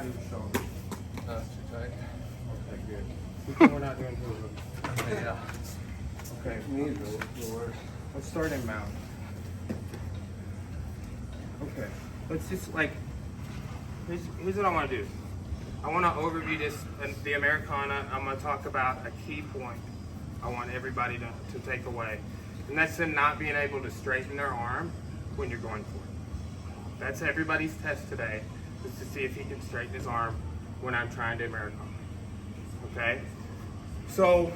out of your shoulder. That's too tight. Okay, good. Good thing we're not doing hula. Yeah. Okay, Knees are the worst. let's start in mount. Okay, let's just like, here's what I want to do. I want to overview this, the Americana. I'm going to talk about a key point I want everybody to take away. And that's them not being able to straighten their arm when you're going for it. That's everybody's test today, is to see if he can straighten his arm when I'm trying to Americana. Okay? So,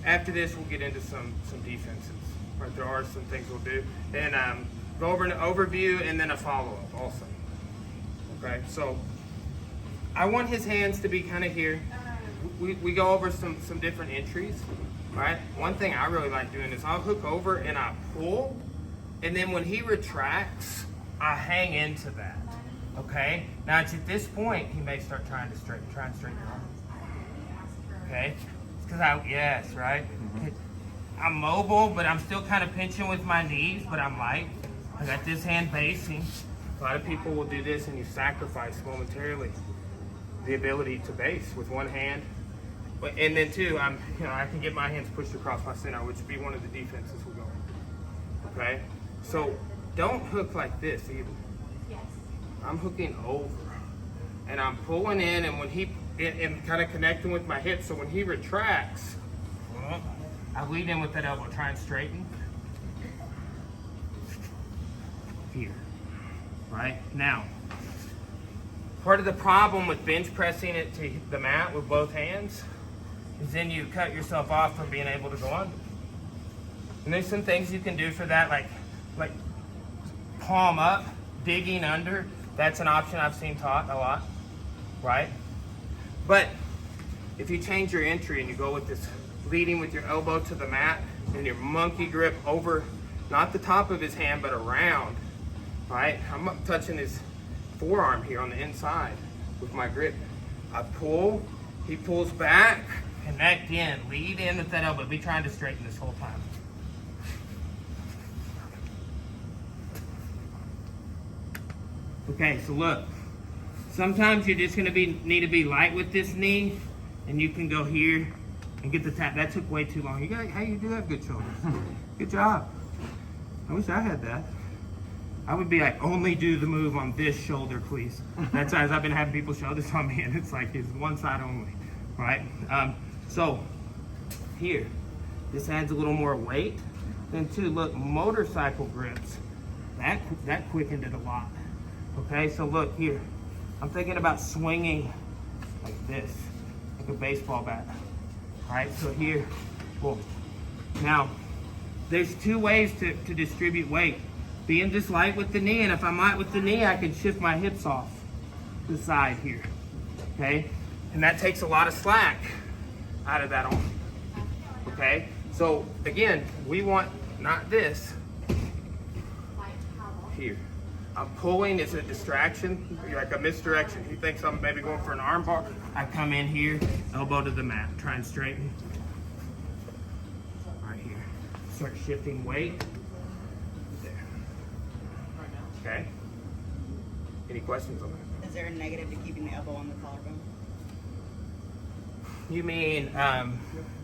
after this, we'll get into some defenses. Right, there are some things we'll do. And go over an overview and then a follow-up also. Okay, so I want his hands to be kind of here. We go over some different entries, right? One thing I really like doing is I'll hook over and I pull, and then when he retracts, I hang into that. Okay? Now it's at this point he may start trying to straighten your arm. Okay? Because yes, right? I'm mobile, but I'm still kind of pinching with my knees, but I'm light. I got this hand basing. A lot of people will do this and you sacrifice momentarily the ability to base with one hand. And then two, I can get my hands pushed across my center, which would be one of the defenses we'll go. Okay? So don't hook like this either. Yes. I'm hooking over. And I'm pulling in, and when and kind of connecting with my hips, so when he retracts, I lead in with that elbow, try and straighten. Here. Right? Now, part of the problem with bench pressing it to the mat with both hands is then you cut yourself off from being able to go under. And there's some things you can do for that, like palm up, digging under. That's an option I've seen taught a lot, right? But if you change your entry and you go with this leading with your elbow to the mat and your monkey grip over, not the top of his hand, but around, right? I'm touching his forearm here on the inside with my grip. I pull, he pulls back, connect in, lead in with that elbow. Be trying to straighten this whole time. Okay, so look, sometimes you're just gonna need to be light with this knee, and you can go here and get the tap. That took way too long. You do have good shoulders. Good job. I wish I had that. I would be like, only do the move on this shoulder, please. That's as I've been having people show this on me, and it's like it's one side only, right? So here, this adds a little more weight. Then two, look, motorcycle grips. That quickened it a lot. Okay, so look here. I'm thinking about swinging like this, like a baseball bat. All right, so here, boom. Now, there's two ways to distribute weight. Being just light with the knee, and if I'm light with the knee, I can shift my hips off the side here, okay? And that takes a lot of slack out of that arm, okay? So again, we want not this, here. I'm pulling, it's a distraction, like a misdirection. He thinks I'm maybe going for an arm bar. I come in here, elbow to the mat, try and straighten. Right here. Start shifting weight. There. Okay? Any questions on that? Is there a negative to keeping the elbow on the collarbone? You mean,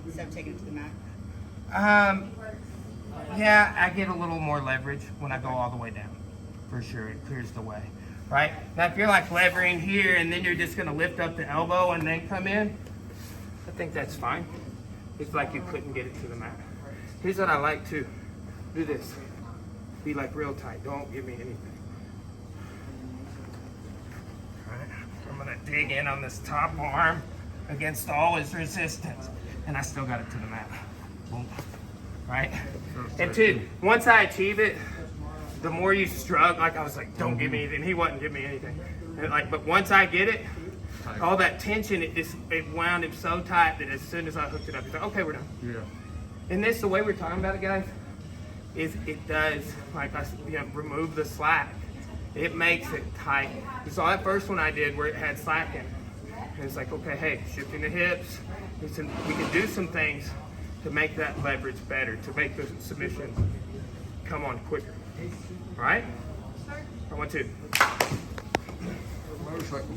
Instead of taking it to the mat? yeah, I get a little more leverage when I go all the way down. For sure, it clears the way, right? Now, if you're like levering here and then you're just gonna lift up the elbow and then come in, I think that's fine. It's like you couldn't get it to the mat. Here's what I like to do this. Be like real tight, don't give me anything. All right, I'm gonna dig in on this top arm against all his resistance, and I still got it to the mat. Boom. Right? And two, once I achieve it, the more you struggle, like I was like, don't give me anything. He wouldn't give me anything. And like, but once I get it, all that tension, it wound him so tight that as soon as I hooked it up, he's like, okay, we're done. Yeah. And this, the way we're talking about it, guys, is it does, like remove the slack. It makes it tight. You saw that first one I did where it had slack in it. And it's like, okay, hey, shifting the hips. We can do some things to make that leverage better, to make the submission come on quicker. All right? I want to. Motorcycle.